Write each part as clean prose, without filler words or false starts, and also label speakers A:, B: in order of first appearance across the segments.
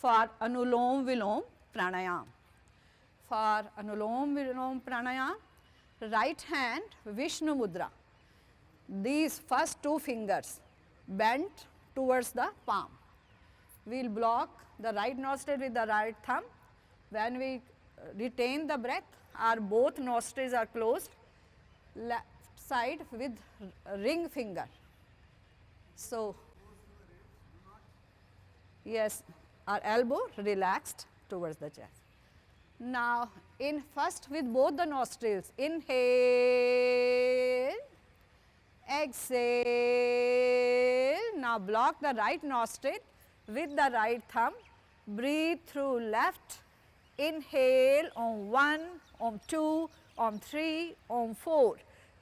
A: for Anulom Vilom Pranayam. For Anulom Vilom Pranayam, right hand Vishnu Mudra. These first two fingers bent towards the palm. We will block the right nostril with the right thumb. When we retain the breath, our both nostrils are closed, left side with ring finger. So, yes, our elbow relaxed towards the chest. Now, in first with both the nostrils, inhale, exhale. Now, block the right nostril with the right thumb. Breathe through left. Inhale on 1, on 2, on 3, on 4.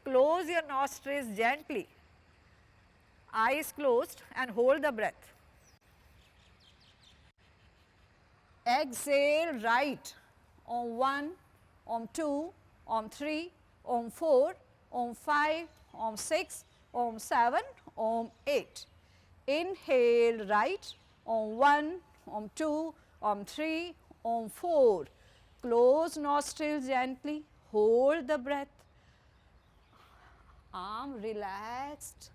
A: Close your nostrils gently. Eyes closed and hold the breath. Exhale right on 1, on 2, on 3, on 4, on 5, on 6, on 7, on 8. Inhale right on 1, on 2, on 3, on 4. Close nostrils gently, hold the breath. Arm relaxed.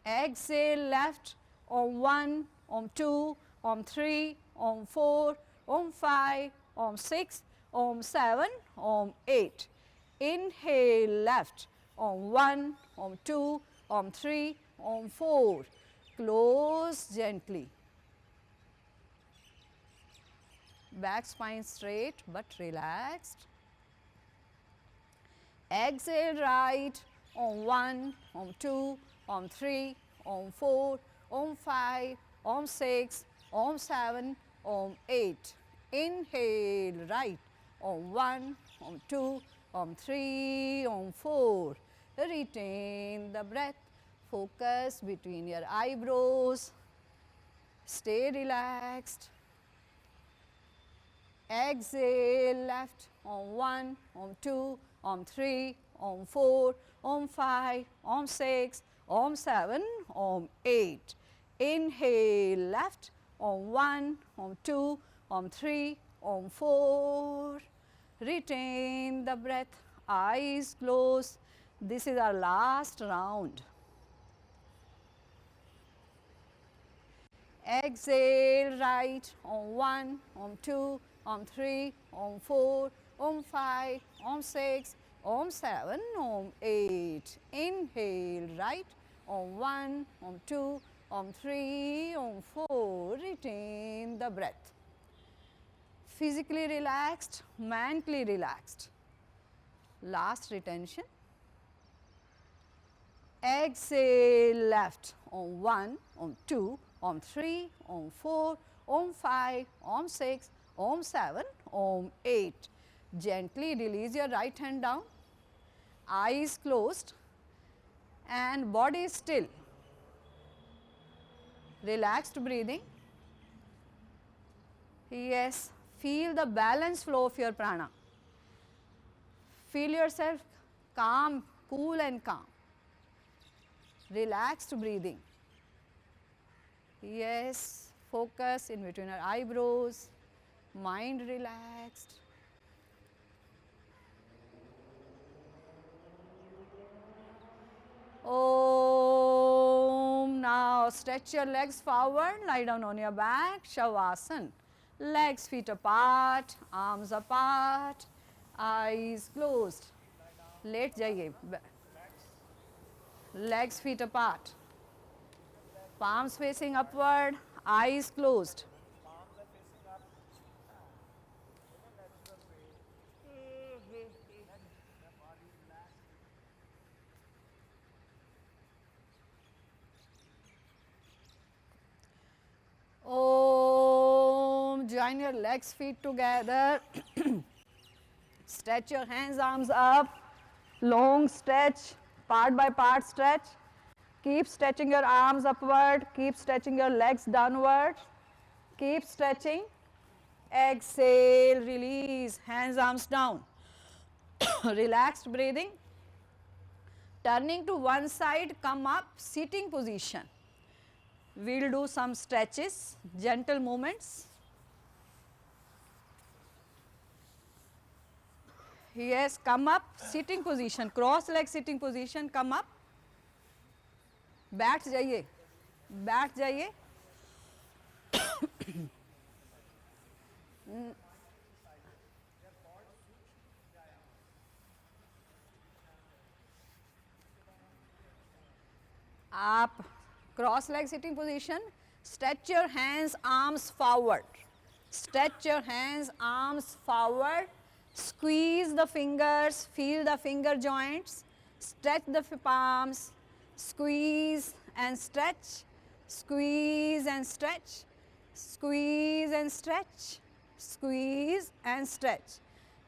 A: Exhale left on 1, on 2, on 3, on 4, on 5, on 6, on 7, on 8. Inhale left on 1, on 2, on 3, on 4. Close gently. Back spine straight but relaxed. Exhale right on 1, on 2, on 3, on 4, on 5, on 6, on 7, on 8. Inhale right on 1, on 2, on 3, on 4. Retain the breath. Focus between your eyebrows. Stay relaxed. Exhale left on 1, on 2, on 3, on 4, on 5, on 6, on 7, on 8. Inhale left on 1, on 2, on 3, on 4. Retain the breath, eyes closed. This is our last round. Exhale right on 1, on 2, on 3, on 4, on 5, on 6, on 7, on 8. Inhale right on 1, on 2, on 3, on 4. Retain the breath. Physically relaxed, mentally relaxed. Last retention. Exhale left on 1, on 2, on 3, on 4, on 5, on 6, on 7, on 8. Gently release your right hand down, eyes closed and body still. Relaxed breathing. Yes, feel the balanced flow of your prana. Feel yourself calm, cool and calm. Relaxed breathing. Yes, focus in between our eyebrows, mind relaxed. Om. Now stretch your legs forward, lie down on your back, Shavasana. Legs, feet apart, arms apart, eyes closed. Let jaiye. Legs, feet apart. Palms facing upward, eyes closed. Om. Join your legs, feet together. Stretch your hands, arms up. Long stretch, part by part stretch. Keep stretching your arms upward. Keep stretching your legs downward. Keep stretching. Exhale, release, hands, arms down. Relaxed breathing. Turning to one side, come up, sitting position. we'll do some stretches, gentle movements. Yes, come up, sitting position, cross leg sitting position, come up. बैठ जाइए, बैठ जाइए. आप cross leg sitting position, stretch your hands, arms forward. Stretch your hands, arms forward. Squeeze the fingers, feel the finger joints. Stretch the palms, squeeze and stretch, squeeze and stretch, squeeze and stretch, squeeze and stretch.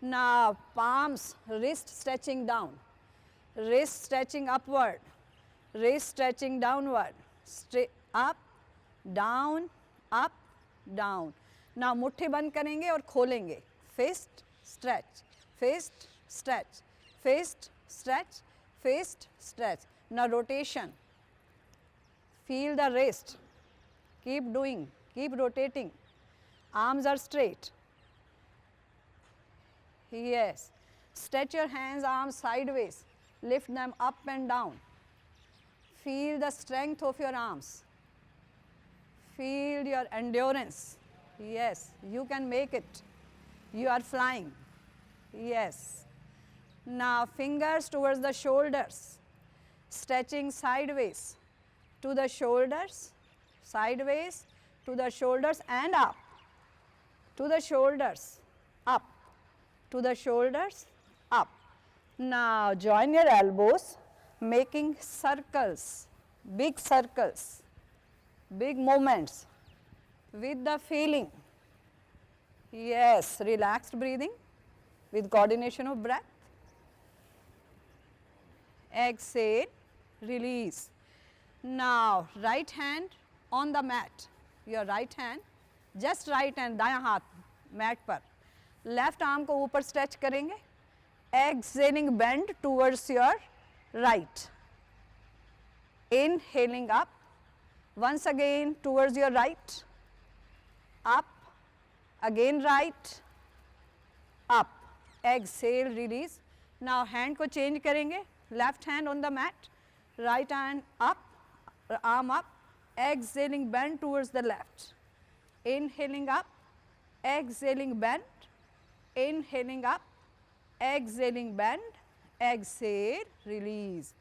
A: Now palms, wrist stretching down, wrist stretching upward, wrist stretching downward, straight up, down, up, down. Now मुट्ठी बंद करेंगे और खोलेंगे. Fist, stretch, fist, stretch, fist, stretch, fist, stretch. Now rotation. Feel the wrist. Keep doing, keep rotating. Arms are straight. Yes. Stretch your hands, arms sideways. Lift them up and down. Feel the strength of your arms. Feel your endurance. Yes, you can make it. You are flying. Yes. Now fingers towards the shoulders. Stretching sideways to the shoulders, sideways to the shoulders and up. To the shoulders, up. To the shoulders, up. Now join your elbows, making circles, big movements with the feeling. Yes, relaxed breathing with coordination of breath. Exhale, release. Now right hand on the mat, your right hand, just right hand, दायां हाथ mat पर. Left arm को ऊपर stretch करेंगे. Exhaling, bend towards your right. Inhaling up, once again towards your right, up, again right, up. Exhale, release. Now hand को change करेंगे. Left hand on the mat, right hand up, arm up. Exhaling, bend towards the left. Inhaling up, exhaling, bend. Inhaling up, exhaling, bend. Exhale, release.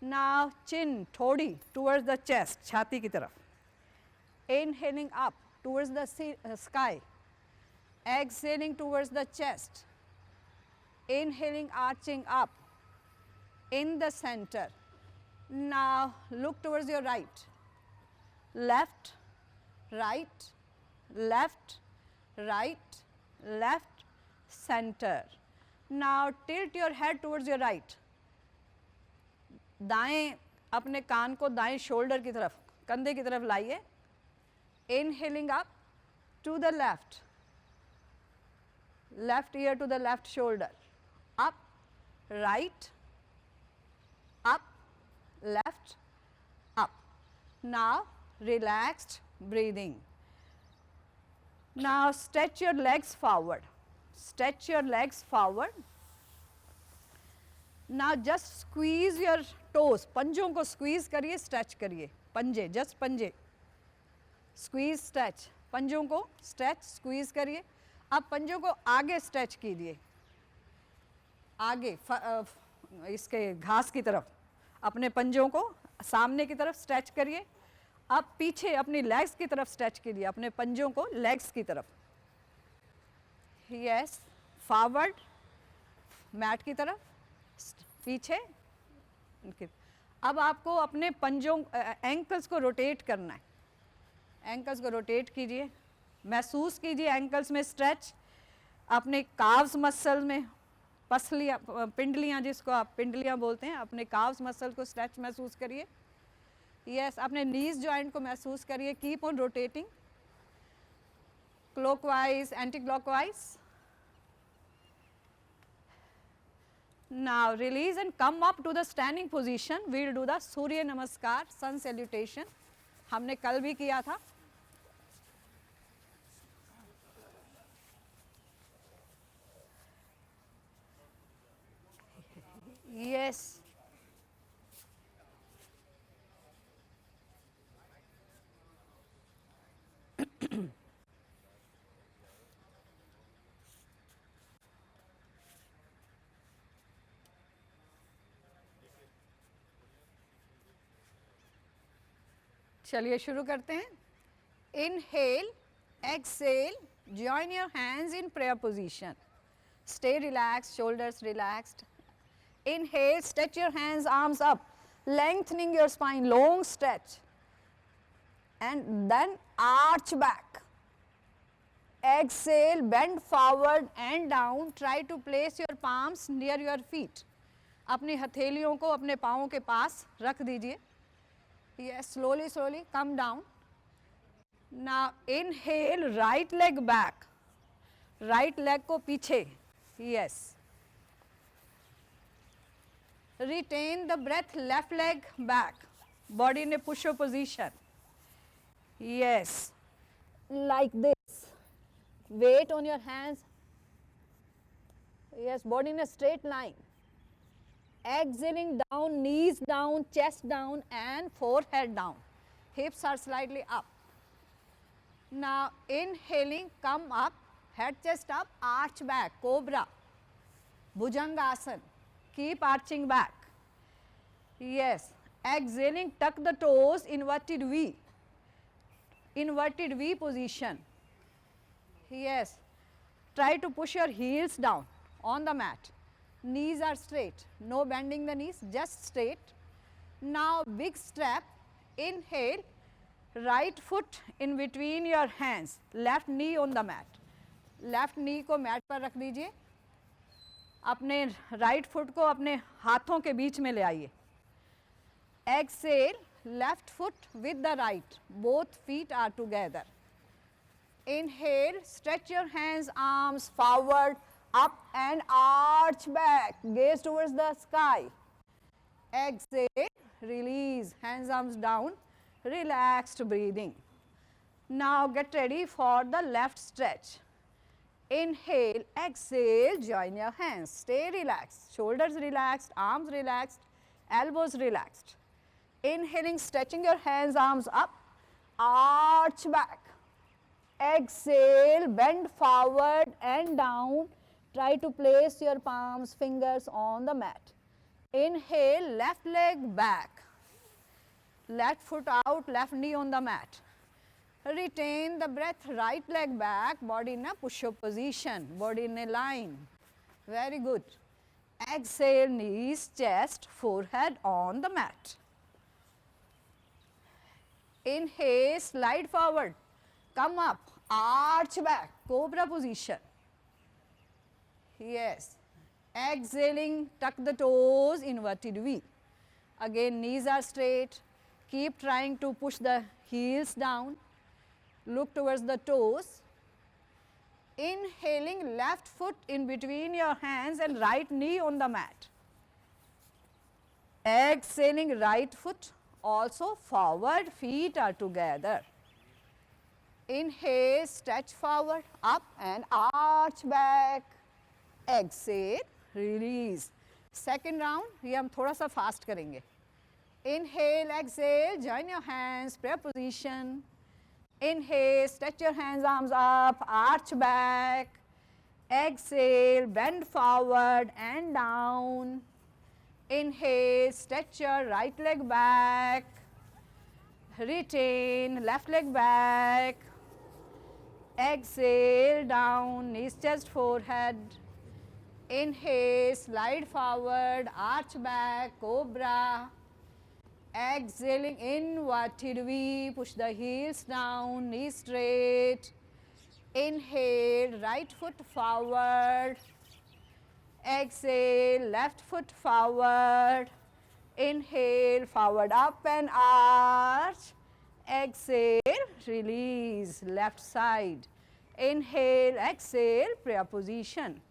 A: Now chin, थोड़ी towards the chest, छाती की तरफ. Inhaling up towards the sky. Exhaling towards the chest. Inhaling, arching up in the center. Now look towards your right. Left, right, left, right, left, center. Now tilt your head towards your right. दाएं अपने कान को दाएं shoulder की तरफ, कंधे की तरफ लाइए. Inhaling up to the left. Left ear to the left shoulder. Up, right, up, left, up. Now relaxed breathing. Now stretch your legs forward. Stretch your legs forward. Now just squeeze your toes. पंजों को squeeze करिए, stretch करिए. पंजे, just पंजे. Squeeze, stretch. पंजों को stretch, squeeze करिए. अब पंजों को आगे stretch कीजिए. आगे इसके घास की तरफ. अपने पंजों को सामने की तरफ stretch करिए. अब पीछे अपनी legs की तरफ stretch कीजिए. अपने पंजों को legs की तरफ. Yes, forward, mat की तरफ. पीछे. अब आपको अपने पंजों एंकल्स को रोटेट करना है. एंकल्स को रोटेट कीजिए. महसूस कीजिए एंकल्स में स्ट्रेच. अपने काव्स मसल में पसलियाँ, पिंडलियाँ, जिसको आप पिंडलियाँ बोलते हैं, अपने काव्स मसल को स्ट्रेच महसूस करिए. यस, अपने नीज जॉइंट को महसूस करिए. Keep on rotating clockwise, anti clockwise. Now release and come up to the standing position. We will do the Surya Namaskar, sun salutation, हमने कल भी किया था. Yes. चलिए शुरू करते हैं. Inhale, exhale, join your hands in prayer position. Stay relaxed, shoulders relaxed. Inhale, stretch your hands, arms up, lengthening your spine, long stretch. And then arch back. Exhale, bend forward and down. Try to place your palms near your feet. अपनी हथेलियों को अपने पाँवों के पास रख दीजिए. Yes, slowly, slowly, come down. Now inhale, right leg back. Right leg को पीछे. Yes. Retain the breath, left leg back. Body in a push-up position. Yes. Like this. Weight on your hands. Yes, body in a straight line. Exhaling down, knees down, chest down and forehead down. Hips are slightly up. Now inhaling, come up, head chest up, arch back, cobra, bhujangasana. Keep arching back. Yes. Exhaling, tuck the toes, inverted V. Inverted V position. Yes. Try to push your heels down on the mat. Knees are straight. No bending the knees, just straight. Now big step. Inhale. Right foot in between your hands. Left knee on the mat. Left knee को mat पर रख दीजिए. अपने right foot को अपने हाथों के बीच में ले आइए. Exhale, left foot with the right. Both feet are together. Inhale, stretch your hands, arms forward, up and arch back. Gaze towards the sky. Exhale, release, hands, arms down, relaxed breathing. Now get ready for the left stretch. Inhale, exhale, join your hands. Stay relaxed, shoulders relaxed, arms relaxed, elbows relaxed. Inhaling, stretching your hands, arms up, arch back. Exhale, bend forward and down. Try to place your palms, fingers on the mat. Inhale, left leg back. Left foot out, left knee on the mat. Retain the breath, right leg back, body in a push-up position, body in a line. Very good. Exhale, knees, chest, forehead on the mat. Inhale, slide forward, come up, arch back, cobra position. Yes. Exhaling, tuck the toes, inverted V. Again, knees are straight. Keep trying to push the heels down. Look towards the toes. Inhaling, left foot in between your hands and right knee on the mat. Exhaling, right foot also forward, feet are together. Inhale, stretch forward, up and arch back. Exhale, release. Second round, ये हम थोड़ा सा fast करेंगे. Inhale, exhale, join your hands, prayer position. Inhale, stretch your hands, arms up, arch back. Exhale, bend forward and down. Inhale, stretch your right leg back. Retain, left leg back. Exhale, down, knees, chest, forehead. Inhale, slide forward, arch back, cobra. Exhaling, inverted V, push the heels down, knees straight. Inhale, right foot forward. Exhale, left foot forward. Inhale, forward up and arch. Exhale, release, left side. Inhale, exhale, prayer position.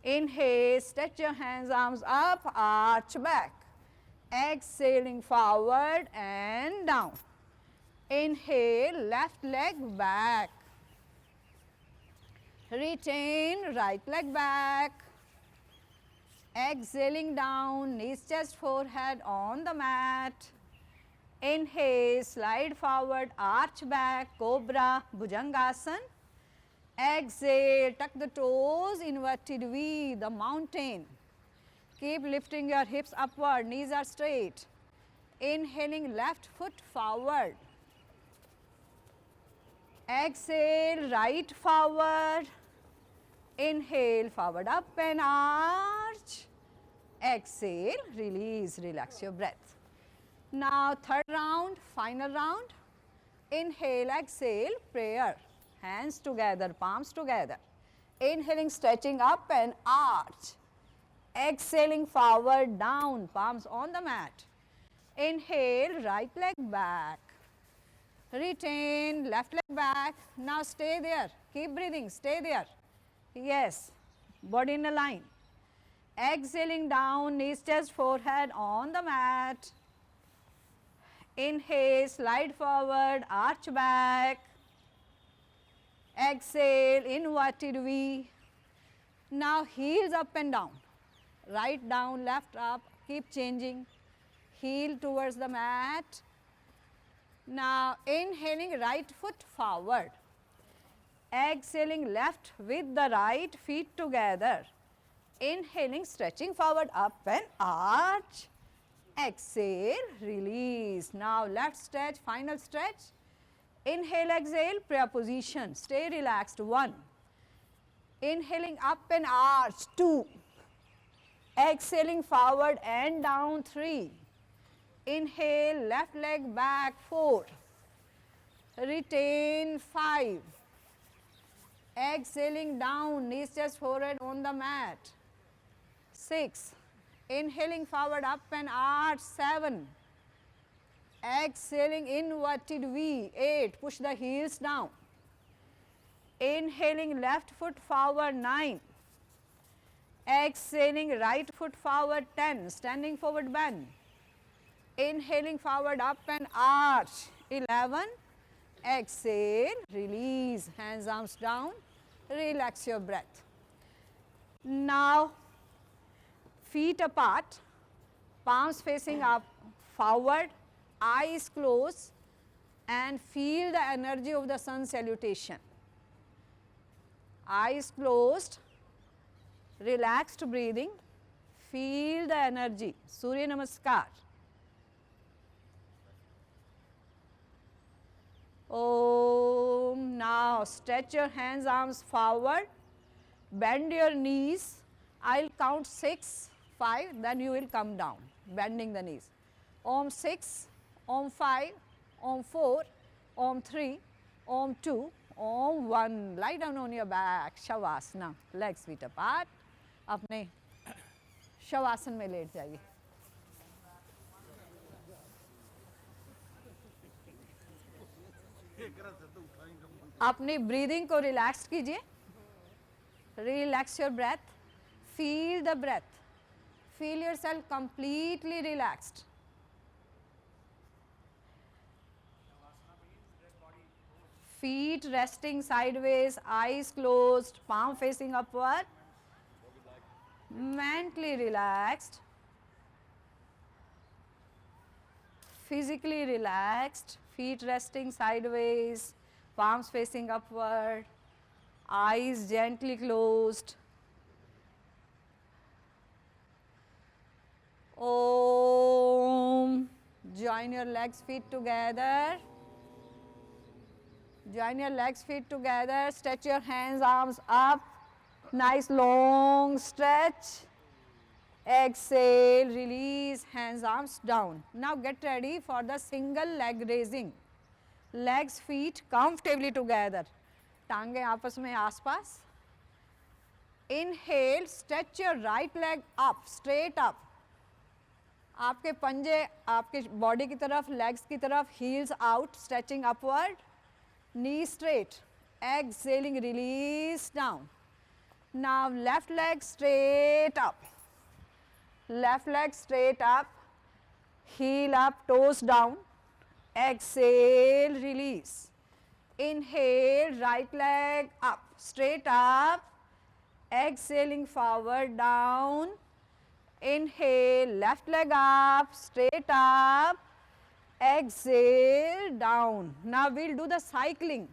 A: Inhale, stretch your hands, arms up, arch back. Exhaling forward and down. Inhale, left leg back. Retain, right leg back. Exhaling down, knees, chest, forehead on the mat. Inhale, slide forward, arch back, cobra, bhujangasana. Exhale, tuck the toes, inverted V, the mountain. Keep lifting your hips upward, knees are straight. Inhaling, left foot forward. Exhale, right forward. Inhale, forward up and arch. Exhale, release, relax your breath. Now third round, final round. Inhale, exhale, prayer. Hands together, palms together. Inhaling, stretching up and arch. Exhaling, forward, down, palms on the mat. Inhale, right leg back. Retain, left leg back. Now stay there. Keep breathing, stay there. Yes, body in a line. Exhaling down, knees, chest, forehead on the mat. Inhale, slide forward, arch back. Exhale, inverted V. Now heels up and down. Right down, left up, keep changing. Heel towards the mat. Now inhaling, right foot forward. Exhaling, left with the right, feet together. Inhaling, stretching forward, up and arch. Exhale, release. Now left stretch, final stretch. Inhale, exhale, prayer position. Stay relaxed, 1. Inhaling, up and arch, 2. Exhaling, forward and down, 3. Inhale, left leg back, 4. Retain, 5. Exhaling down, knees, chest, forehead on the mat, 6. Inhaling forward, up and arch, 7. Exhaling, inverted V, 8. Push the heels down. Inhaling, left foot forward, 9. Exhaling, right foot forward, 10. Standing forward bend. Inhaling forward, up and arch, 11. Exhale, release, hands, arms down, relax your breath. Now, feet apart, palms facing up, forward, eyes closed, and feel the energy of the sun salutation. Eyes closed, relaxed breathing, feel the energy, Surya Namaskar. Om. Now stretch your hands, arms forward, bend your knees. I'll count 6, 5, then you will come down, bending the knees. Om 6, Om 5, Om 4, Om 3, Om 2, Om 1. Lie down on your back, Shavasana, legs feet apart. अपने शवासन में late जाइए. अपनी breathing को relax कीजिए. Relax your breath, feel the breath, feel yourself completely relaxed. Feet resting sideways, eyes closed, palm facing upward, mentally relaxed, physically relaxed, feet resting sideways, palms facing upward, eyes gently closed. Om. Join your legs, feet together. Join your legs, feet together. Stretch your hands, arms up. Nice long stretch. Exhale, release, hands, arms down. Now get ready for the single leg raising. Legs, feet comfortably together. टांगे आपस में आसपास. Inhale, stretch your right leg up, straight up. आपके पंजे आपके body की तरफ, legs की तरफ, heels out, stretching upward. Knee straight. Exhaling, release down. Now left leg straight up. Left leg straight up. Heel up, toes down. exhale, release. Inhale, right leg up, straight up, exhaling forward, down. Inhale, left leg up, straight up, exhale, down. Now we'll do the cycling.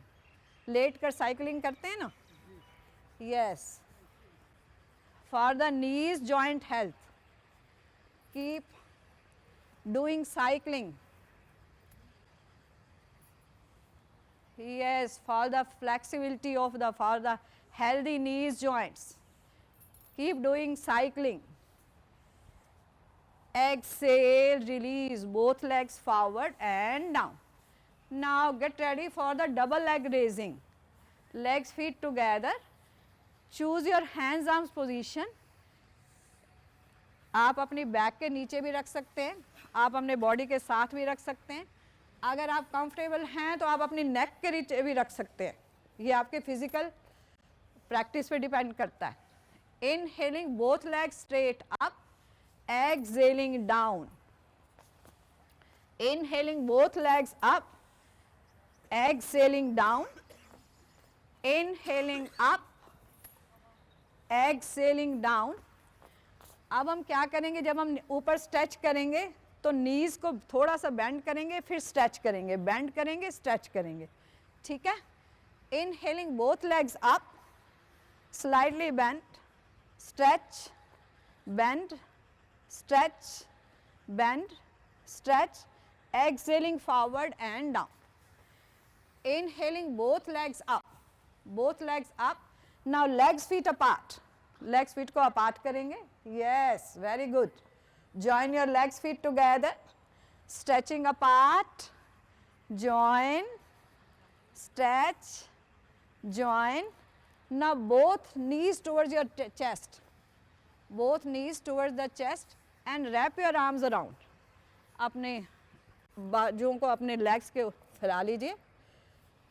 A: लेट कर cycling करते हैं ना? Yes. For the knees joint health, keep doing cycling. Yes, for the flexibility of for the healthy knees joints, keep doing cycling. Exhale, release both legs forward and down. Now get ready for the double leg raising. Legs feet together. Choose your hands arms position. आप अपनी back के नीचे भी रख सकते हैं, आप अपने बॉडी के साथ भी रख सकते हैं. अगर आप कंफर्टेबल हैं तो आप अपनी नेक के नीचे भी रख सकते हैं. ये आपके फिजिकल प्रैक्टिस पे डिपेंड करता है. Inhaling both legs straight up, exhaling down. Inhaling both legs up, exhaling down. Inhaling up, exhaling down. अब हम क्या करेंगे, जब हम ऊपर स्ट्रेच करेंगे तो नीज को थोड़ा सा बेंड करेंगे, फिर स्ट्रेच करेंगे, बेंड करेंगे, स्ट्रेच करेंगे. ठीक है? Inhaling both legs up, slightly bend, stretch, bend, stretch, bend, stretch, exhaling forward and down. Inhaling both legs up, both legs up. Now legs feet apart, legs feet को apart करेंगे. Yes, very good. Join your legs feet together, stretching apart, join, stretch, join. Now both knees towards your chest, both knees towards the chest and wrap your arms around. अपने बाजुओं को अपने legs के फैला लीजिए.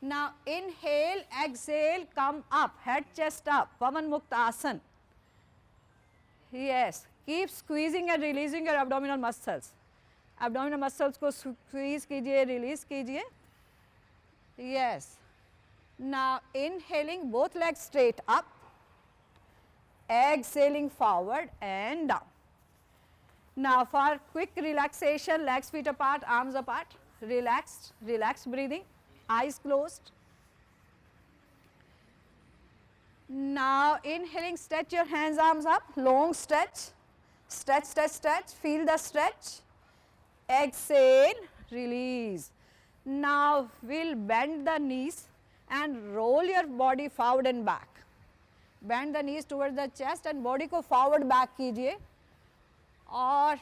A: Now inhale, exhale, come up, head chest up, Pavan Muktasana. Yes, keep squeezing and releasing your abdominal muscles. Abdominal muscles को squeeze कीजिए, release कीजिए. Yes. Now inhaling both legs straight up, exhaling forward and down. Now for quick relaxation, legs feet apart, arms apart, relaxed, relaxed breathing, eyes closed. Now inhaling, stretch your hands, arms up, long stretch, stretch, stretch, stretch, feel the stretch. Exhale, release. Now we'll bend the knees and roll your body forward and back. Bend the knees towards the chest and body को forward back कीजिए और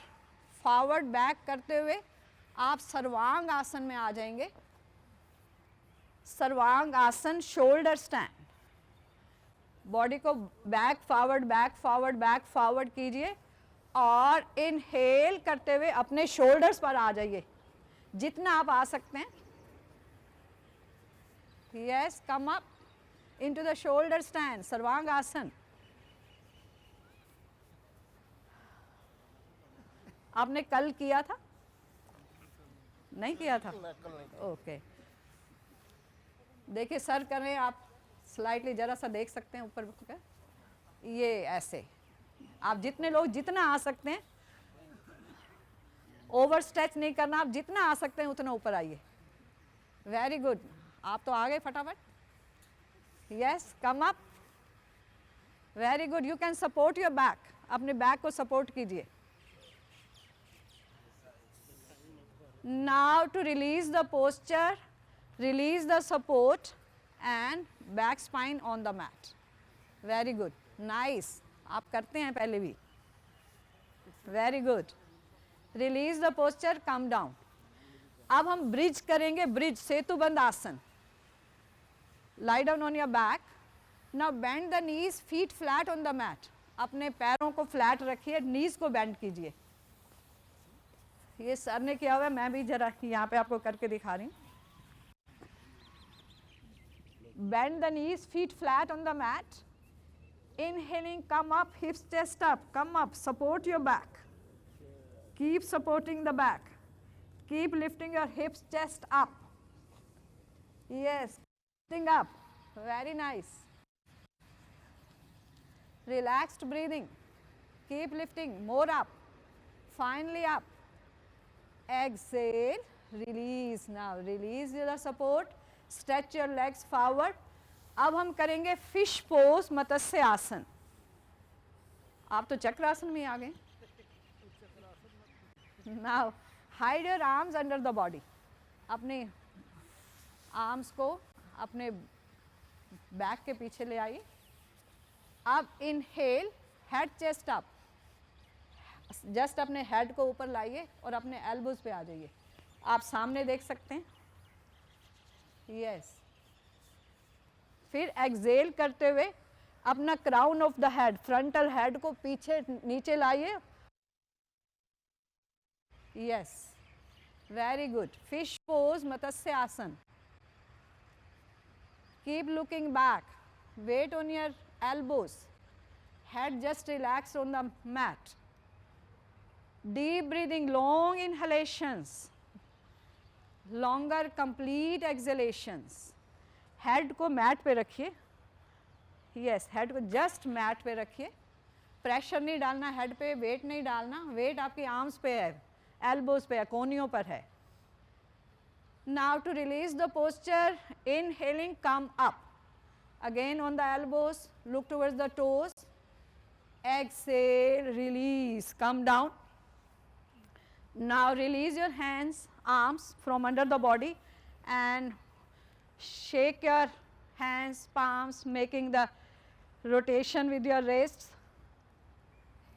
A: forward back करते हुए आप सर्वांग आसन में आ जाएंगे. सर्वांग आसन, shoulder stand. बॉडी को बैक फॉरवर्ड कीजिए और इनहेल करते हुए अपने शोल्डर्स पर आ जाइए जितना आप आ सकते हैं. Yes, come up into the shoulder stand, सर्वांग आसन. आपने कल किया था? नहीं किया था? ओके. देखिए सर कर रहे हैं, आप स्लाइटली जरा सा देख सकते हैं ऊपर का. ये ऐसे आप जितने लोग जितना आ सकते हैं, ओवर स्ट्रेच नहीं करना, आप जितना आ सकते हैं उतना ऊपर आइए. वेरी गुड, आप तो आ गए फटाफट. Yes, come up. Very good. You can support your back, अपने बैक को सपोर्ट कीजिए. Now to release the posture, release the support and back spine on the mat. Very good, nice. आप करते हैं पहले भी. Very good. Release the posture, come down. अब हम ब्रिज करेंगे, ब्रिज सेतुबंद आसन. Lie down on your back. Now bend the knees, feet flat on the mat. अपने पैरों को फ्लैट रखिए, knees को बेंड कीजिए. ये सर ने किया हुआ है, मैं भी जरा यहाँ पे आपको करके दिखा रही हूँ. Bend the knees, feet flat on the mat. Inhaling, come up, hips chest up, come up, support your back. Keep supporting the back. Keep lifting your hips, chest up. Yes, lifting up. Very nice. Relaxed breathing. Keep lifting, more up. Finally up. Exhale, release. Now release the support. Stretch your legs forward. अब हम करेंगे fish pose, Matsya आसन. आप तो चक्रासन में आ गए. Now hide your arms under the body. अपने arms को अपने बैक के पीछे ले आइए. अब inhale, head chest up. Just अपने हेड को ऊपर लाइए और अपने एल्बोज पे आ जाइए. आप सामने देख सकते हैं. यस. फिर एक्सहेल करते हुए अपना crown of the head, frontal head को पीछे नीचे लाइए. Yes, very good. Fish pose, Matsya asana. Keep looking back. Weight on your elbows. Head just relaxed on the mat. Deep breathing, long inhalations. Longer complete exhalations. Head को mat पे रखिए. Yes, head को just mat पे रखिए. Pressure नहीं डालना head पे, weight नहीं डालना. Weight आपकी arms पे है, elbows पे है, कोहनियों पर है. Now to release the posture, inhaling, come up. Again on the elbows, look towards the toes. Exhale, release, come down. Now release your hands, arms from under the body and shake your hands, palms, making the rotation with your wrists.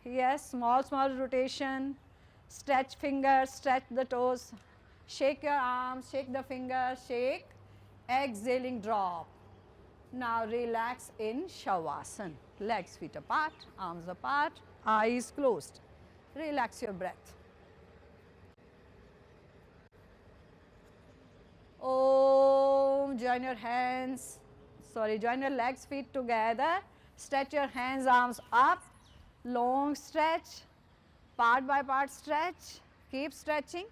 A: Yes, small rotation. Stretch fingers, stretch the toes. Shake your arms, shake the fingers, shake. Exhaling, drop. Now relax in Shavasana. Legs, feet apart, arms apart, eyes closed. Relax your breath. Om. Join your hands. Join your legs, feet together. Stretch your hands, arms up. Long stretch. Part by part stretch. Keep stretching.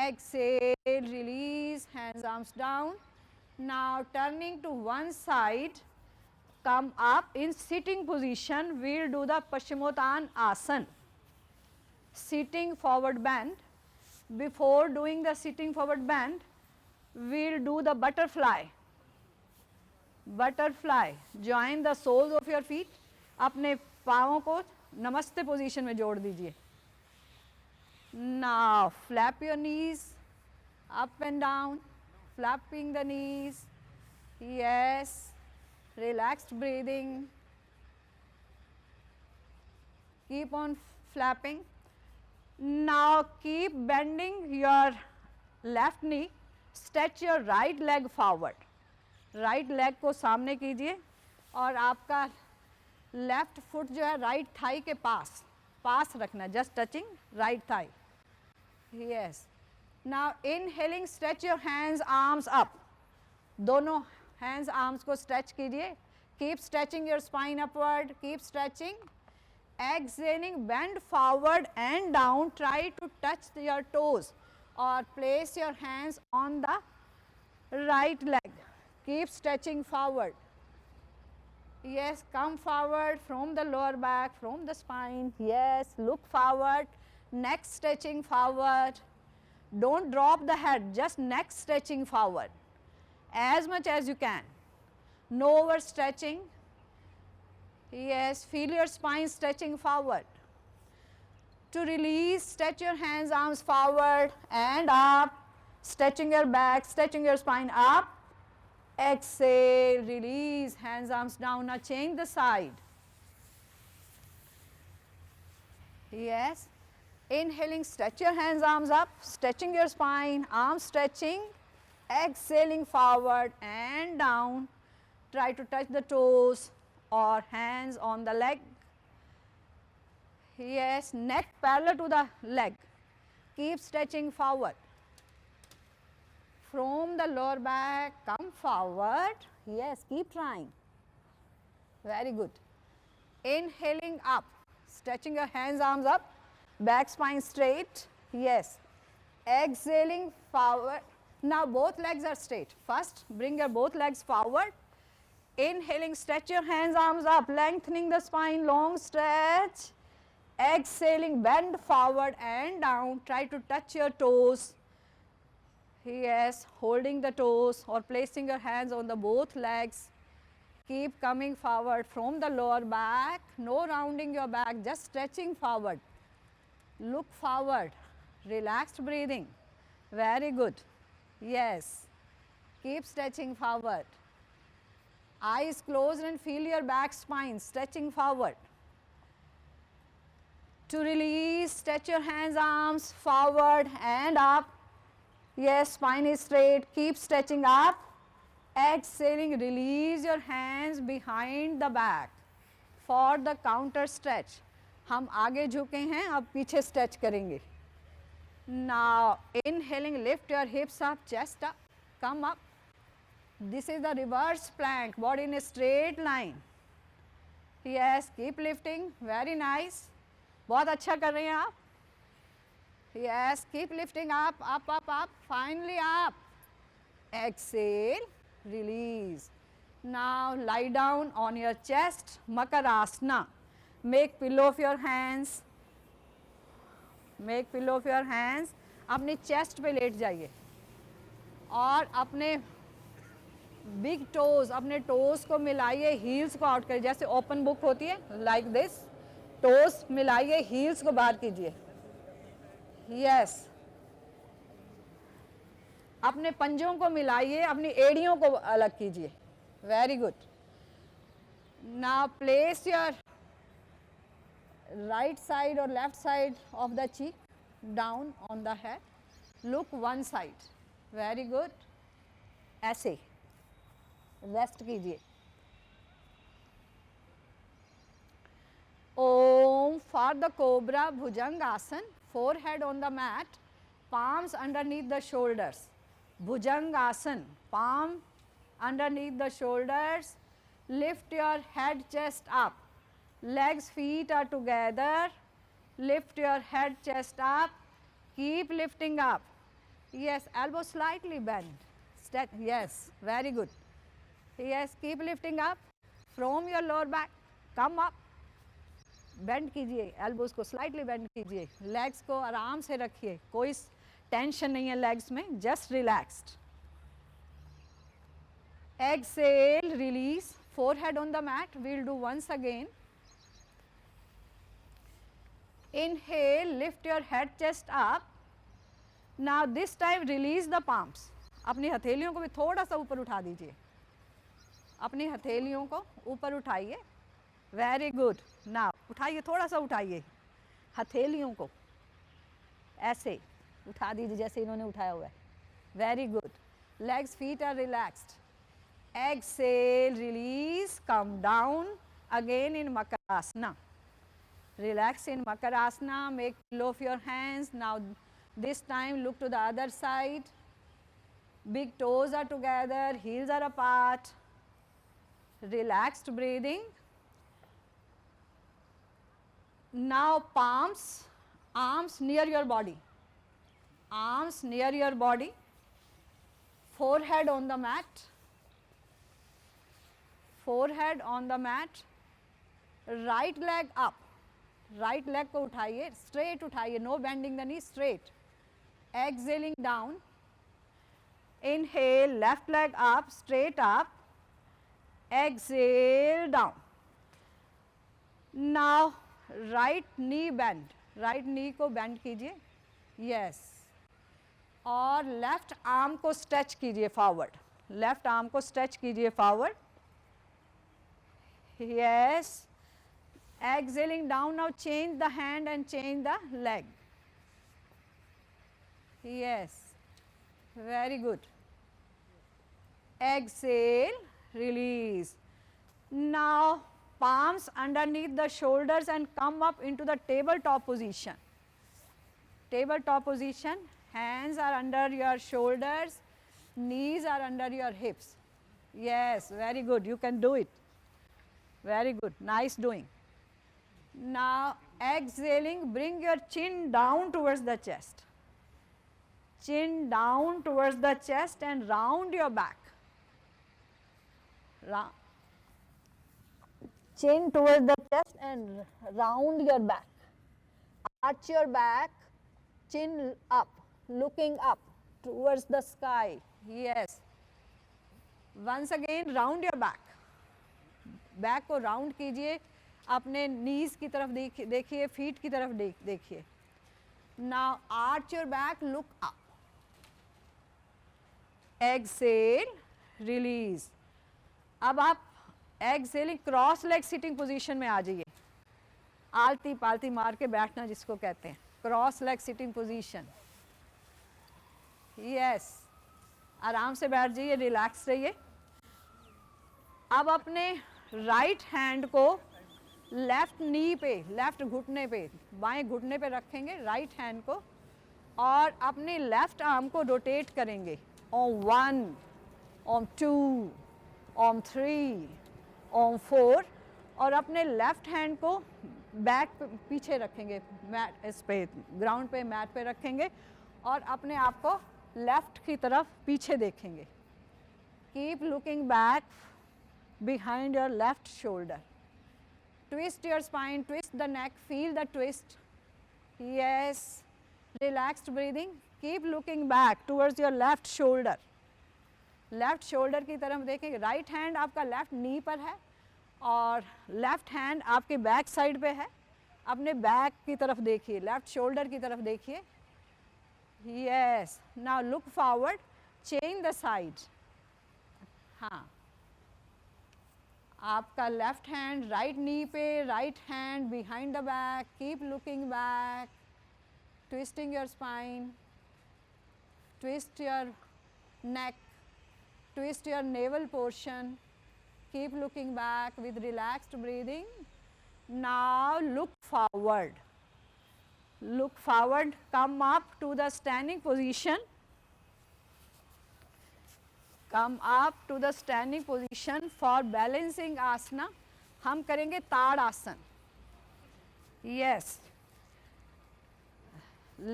A: Exhale, release, hands, arms down. Now turning to one side, come up in sitting position. We'll do the Paschimottanasana Asana. Sitting forward bend. Before doing the sitting forward bend, we'll do the butterfly. Butterfly. Join the soles of your feet. अपने पाँवों को नमस्ते position में जोड़ दीजिए. Now flap your knees up and down, flapping the knees. Yes, relaxed breathing. Keep on flapping. Now keep bending your left knee. Stretch your right leg forward. Right leg को सामने कीजिए और आपका left foot जो है right thigh के पास रखना. Just touching right thigh. Yes. Now inhaling, stretch your hands, arms up. दोनों hands, arms को stretch कीजिए. Keep stretching your spine upward. Keep stretching. Exhaling, bend forward and down. Try to touch your toes or place your hands on the right leg. Keep stretching forward. Yes, come forward from the lower back, from the spine. Yes, look forward. Neck stretching forward. Don't drop the head, just neck stretching forward as much as you can. No overstretching. Yes, feel your spine stretching forward. To release, stretch your hands, arms forward and up. Stretching your back, stretching your spine up. Exhale, release, hands, arms down. Now change the side. Yes. Inhaling, stretch your hands, arms up, stretching your spine, arms stretching, exhaling forward and down. Try to touch the toes or hands on the leg. Yes, neck parallel to the leg. Keep stretching forward. From the lower back, come forward. Yes, keep trying. Very good. Inhaling up, stretching your hands, arms up. Back spine straight. Yes. exhaling forward. Now both legs are straight. First, bring your both legs forward. Inhaling, stretch your hands, arms up, lengthening the spine, long stretch. Exhaling, bend forward and down. Try to touch your toes. Yes, holding the toes or placing your hands on the both legs. Keep coming forward from the lower back. No rounding your back, just stretching forward. Look forward. Relaxed breathing. Very good. Yes. Keep stretching forward. Eyes closed and feel your back spine stretching forward. To release, stretch your hands, arms forward and up. Yes, spine is straight. Keep stretching up. Exhaling, release your hands behind the back for the counter stretch. हम आगे झुके हैं, अब पीछे stretch करेंगे. Now inhaling, lift your hips up, chest up, come up. This is the reverse plank, body in a straight line. Yes, keep lifting, very nice. बहुत अच्छा कर रहे हैं आप. Yes, keep lifting up, up, up, up, finally up. Exhale, release. Now lie down on your chest, Makarasana. Make pillow of your hands. Make pillow of your hands. अपनी chest पे late जाइए और अपने बिग टोज, अपने toes को मिलाइए, heels को out करिए. जैसे ओपन बुक होती है, लाइक दिस. टोज मिलाइए, हील्स को बाहर कीजिए. यस. अपने पंजों को मिलाइए, अपनी एड़ियों को अलग कीजिए. Very good. Now place your right side or left side of the cheek down on the head. Look one side. Very good. ऐसे रेस्ट कीजिए. Om for the cobra Bhujangasana. Forehead on the mat, palms underneath the shoulders. Bhujangasana, palm underneath the shoulders. Lift your head, chest up. Legs, feet are together. Lift your head, chest up. Keep lifting up. Yes, elbow slightly bend. Yes, very good. Yes, keep lifting up. From your lower back, come up. Bend कीजिए, elbows को slightly bend कीजिए. Legs को आराम से रखिए. कोई tension नहीं है legs में, just relaxed. Exhale, release. Forehead on the mat. We'll do once again. Inhale, lift your head, chest up. Now this time release the palms. अपनी हथेलियों को भी थोड़ा सा ऊपर उठा दीजिए. अपनी हथेलियों को ऊपर उठाइए. Very good. नाउ उठाइए, थोड़ा सा उठाइए हथेलियों को, ऐसे उठा दीजिए जैसे इन्होंने उठाया हुआ है. Very good. Legs, feet are relaxed. Exhale, release, come down again in Makarasana. Relax in Makarasana, make pillow of your hands. Now this time look to the other side. Big toes are together, heels are apart. Relaxed breathing. Now palms, arms near your body. Arms near your body. Forehead on the mat. Forehead on the mat. Right leg up. Right leg को उठाइए, straight उठाइए, no bending the knee, straight. Exhaling down. Inhale, left leg up, straight up. Exhale down. Now right knee bend. Right knee को bend कीजिए. Yes. और left arm को stretch कीजिए forward. Left arm को stretch कीजिए forward. Yes. Exhaling down, now change the hand and change the leg. Yes, very good. Exhale, release. Now palms underneath the shoulders and come up into the tabletop position. Tabletop position, hands are under your shoulders, knees are under your hips. Yes, very good, you can do it. Very good, nice doing. Now exhaling, bring your chin down towards the chest. chin down towards the chest and round your back. Chin towards the chest and round your back. Arch your back, chin up, looking up towards the sky. Yes. Once again, round your back. Back को round कीजिए, अपने नीज की तरफ देखिए, feet की तरफ देखिए. Now arch your back, look up. Exhale, release. अब आप exhaling cross leg sitting position में आ जाइए. आलती पालती मार के बैठना जिसको कहते हैं, cross leg sitting position. Yes, आराम से बैठ जाइए, रिलैक्स रहिए. अब अपने राइट हैंड को लेफ्ट नी पे, लेफ्ट घुटने पे, बाएं घुटने पे रखेंगे राइट हैंड को, और अपने लेफ्ट आर्म को रोटेट करेंगे. ऑन 1, ऑन 2, ऑन 3, ऑन 4, और अपने लेफ्ट हैंड को बैक पीछे रखेंगे, मैट इस पे, ग्राउंड पे, मैट पे रखेंगे, और अपने आप को लेफ्ट की तरफ पीछे देखेंगे. Keep looking back behind your left shoulder. Twist your spine, twist the neck, feel the twist. Yes, relaxed breathing. Keep looking back towards your left shoulder. Left shoulder की तरफ देखेंगे. राइट हैंड आपका left नी पर है और left hand आपके back side पे है. अपने बैक की तरफ देखिए, लेफ्ट शोल्डर की तरफ देखिए. Yes, now look forward, change the side. हाँ, आपका लेफ्ट हैंड राइट नी पे, right hand behind the back. Keep looking back, twisting your spine, twist your neck, twist your navel portion. Keep looking back with relaxed breathing. Now look forward. Look forward, come up to the standing position. Come up to the standing position for balancing asana. हम करेंगे ताड़ आसन. Yes.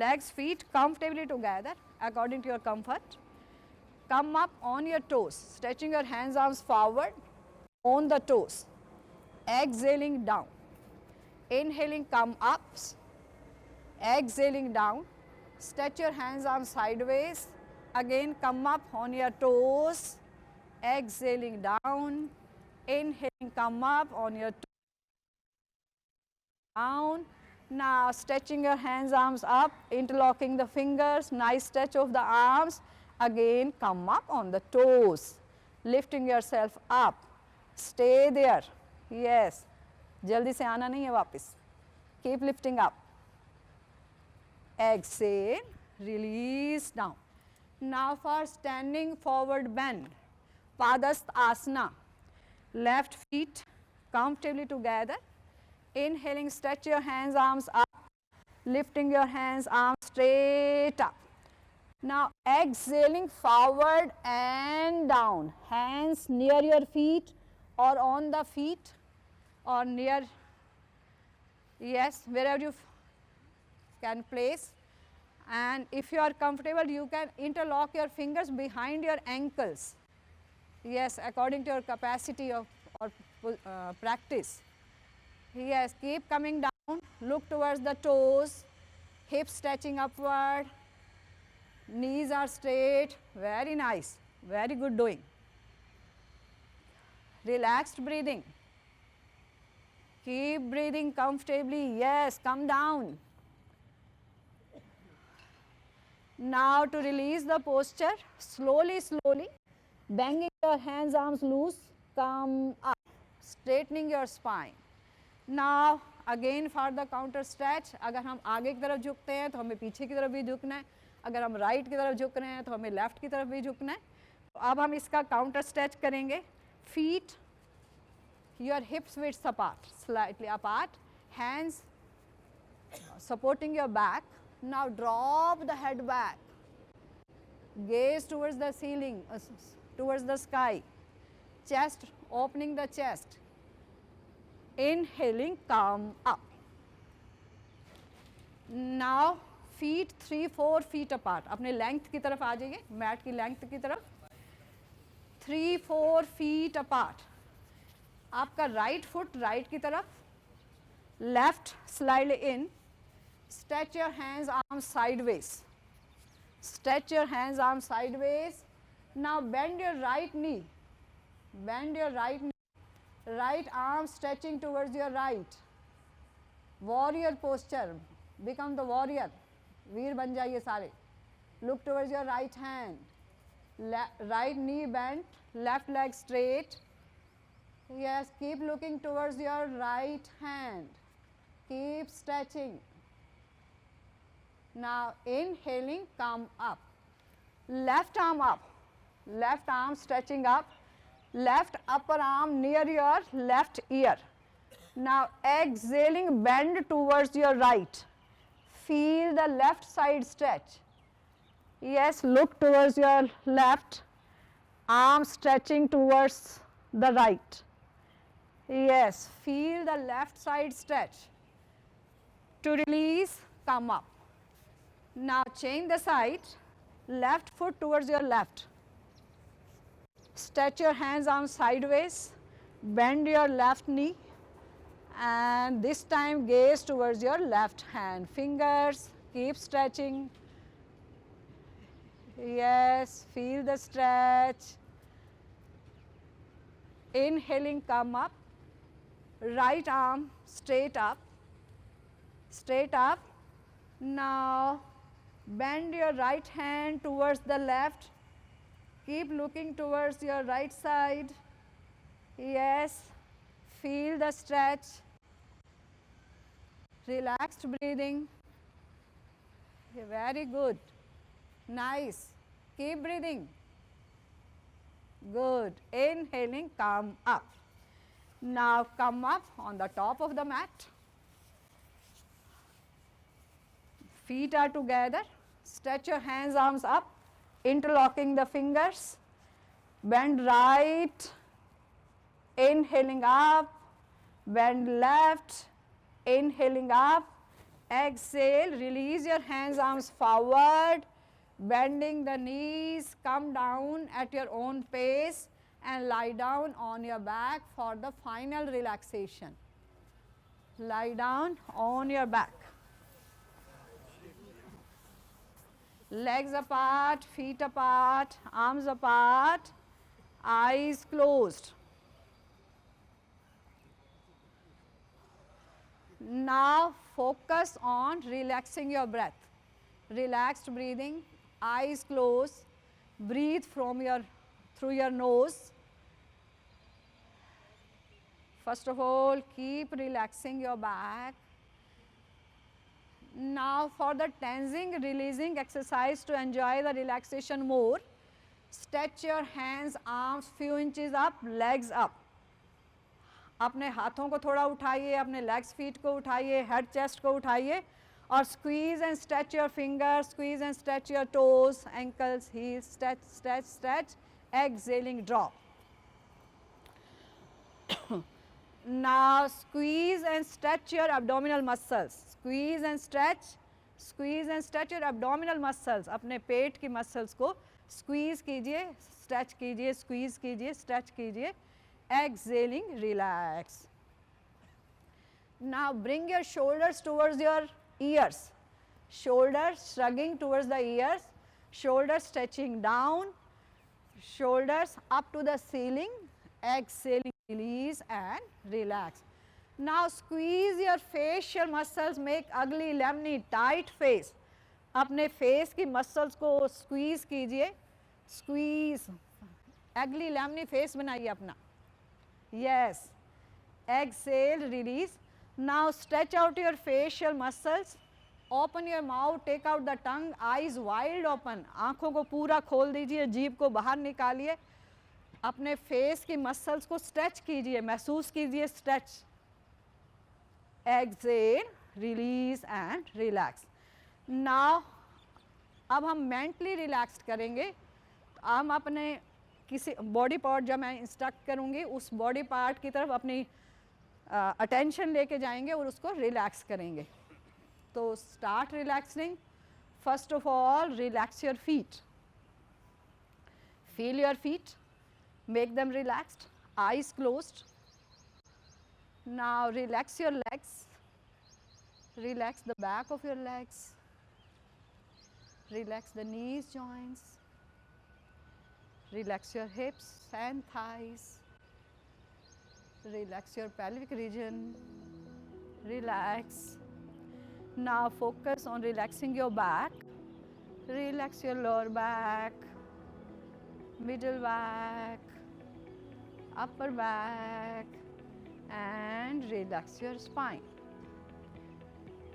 A: Legs, feet comfortably together according to your comfort. Come up on your toes, stretching your hands, arms forward on the toes. Exhaling down. Inhaling, come up. Exhaling down. Stretch your hands, arms sideways. Again, come up on your toes. Exhaling down. Inhaling, come up on your toes. Down. Now, stretching your hands, arms up, interlocking the fingers. Nice stretch of the arms. Again, come up on the toes. Lifting yourself up. Stay there. Yes. जल्दी से आना नहीं है वापस. Keep lifting up. Exhale. Release down. Now for standing forward bend. Padasana. Left feet comfortably together. Inhaling, stretch your hands, arms up. Lifting your hands, arms straight up. Now exhaling, forward and down. Hands near your feet or on the feet or near, yes, wherever you can place. And if you are comfortable, you can interlock your fingers behind your ankles. Yes, according to your capacity of or practice. Yes, keep coming down, look towards the toes, hips stretching upward, knees are straight. Very nice, very good doing. Relaxed breathing. Keep breathing comfortably. Yes, come down. Now to release the posture, slowly, slowly, banging your hands, arms loose, come up, straightening your spine. Now again for the counter stretch, अगर हम आगे की तरफ झुकते हैं तो हमें पीछे की तरफ भी झुकना है. अगर हम राइट की तरफ झुक रहे हैं तो हमें लेफ्ट की तरफ भी झुकना है. तो अब हम इसका काउंटर स्ट्रेच करेंगे. Feet, your hips width apart, slightly apart, hands supporting your back. Now drop the head back, gaze towards the ceiling, towards the sky, chest, opening the chest. Inhaling, come up. Now feet 3-4 feet apart, अपने length की तरफ आ जाइए, mat की length की तरफ, 3-4 feet apart. आपका right foot right की तरफ, left slide in, stretch your hands arms sideways, stretch your hands arms sideways. Now bend your right knee, bend your right knee, right arm stretching towards your right, warrior posture, become the warrior, वीर बन जाइए सारे. Look towards your right hand, right knee bent, left leg straight. Yes, keep looking towards your right hand, keep stretching. Now inhaling, come up, left arm up, left arm stretching up, left upper arm near your left ear. Now exhaling, bend towards your right, feel the left side stretch. Yes, look towards your left, arm stretching towards the right. Yes, feel the left side stretch. To release, come up. Now change the side, left foot towards your left. Stretch your hands arms sideways, bend your left knee, and this time gaze towards your left hand. Fingers, keep stretching. Yes, feel the stretch. Inhaling, come up. Right arm straight up, straight up. Now bend your right hand towards the left. Keep looking towards your right side. Yes, feel the stretch. Relaxed breathing. Very good. Nice. Keep breathing. Good. Inhaling, come up. Now come up on the top of the mat. Feet are together. Stretch your hands, arms up, interlocking the fingers. Bend right. Inhaling up. Bend left. Inhaling up. Exhale. Release your hands, arms forward. Bending the knees. Come down at your own pace and lie down on your back for the final relaxation. Lie down on your back. Legs apart, feet apart, arms apart, eyes closed. Now focus on relaxing your breath. Relaxed breathing, eyes closed, breathe through your nose. First of all, keep relaxing your back. Now for the tensing, releasing exercise to enjoy the relaxation more, stretch your hands, arms few inches up, legs up. अपने हाथों को थोड़ा उठाइए, अपने legs feet को उठाइए, head chest को उठाइए और squeeze and stretch your fingers, squeeze and stretch your toes, ankles, heels, stretch, stretch, stretch, exhaling, drop. Now squeeze and stretch your abdominal muscles. Squeeze and stretch your abdominal muscles. अपने पेट की muscles को squeeze कीजिए, stretch कीजिए, squeeze कीजिए, stretch कीजिए. Exhaling, relax. Now bring your shoulders towards your ears. Shoulders shrugging towards the ears. Shoulders stretching down. Shoulders up to the ceiling. Exhaling, release and relax. Now squeeze your facial muscles, make ugly, lemony, tight face. अपने face की muscles को squeeze कीजिए, squeeze, ugly, lemony face बनाइए अपना. Yes. Exhale, release. Now stretch out your facial muscles. Open your mouth, take out the tongue, eyes wide open. आँखों को पूरा खोल दीजिए, जीभ को बाहर निकालिए. अपने फेस की मसल्स को स्ट्रेच कीजिए, महसूस कीजिए stretch. Exhale, release and relax. Now अब हम मेंटली रिलैक्स करेंगे. हम अपने किसी बॉडी पार्ट, जब मैं इंस्ट्रक्ट करूंगी उस बॉडी पार्ट की तरफ अपनी अटेंशन लेके जाएंगे और उसको रिलैक्स करेंगे. तो start relaxing. First of all, relax your feet. Feel your feet, make them relaxed, eyes closed. Now relax your legs, relax the back of your legs, relax the knees joints, relax your hips and thighs, relax your pelvic region, relax. Now focus on relaxing your back, relax your lower back, middle back, upper back, and relax your spine.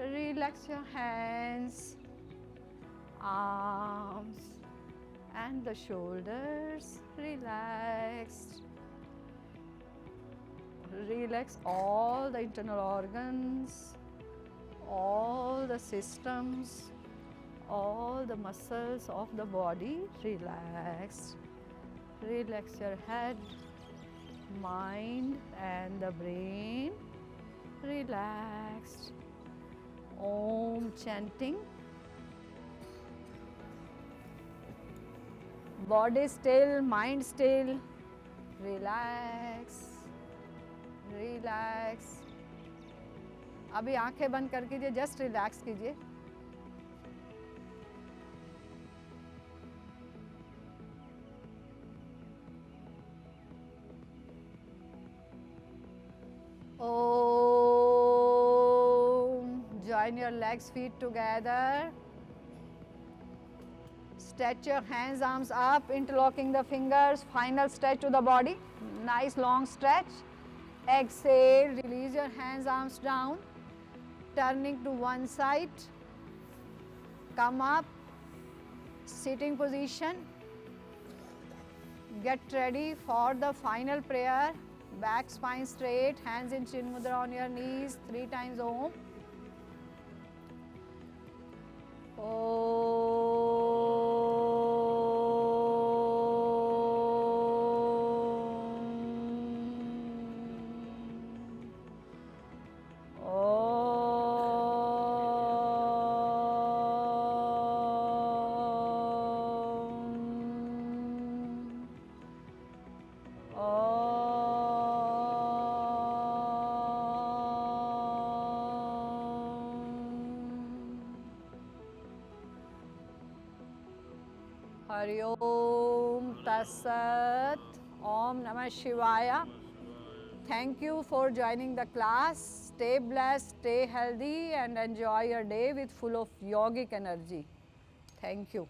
A: Relax your hands, arms, and the shoulders relaxed. Relax all the internal organs, all the systems, all the muscles of the body relaxed. Relax your head, mind, and the brain relaxed. Om chanting. Body still, mind still. Relax, relax. अभी आंखें बंद कर कीजिए, just relax कीजिए. Join your legs, feet together. Stretch your hands, arms up, interlocking the fingers. Final stretch to the body. Nice long stretch. Exhale, release your hands, arms down. Turning to one side. Come up. Sitting position. Get ready for the final prayer. Back spine straight, hands in chin mudra on your knees, 3 times Om. Hari Om Tassat. Om Namah Shivaya. Thank you for joining the class. Stay blessed, stay healthy, and enjoy your day with full of yogic energy. Thank you.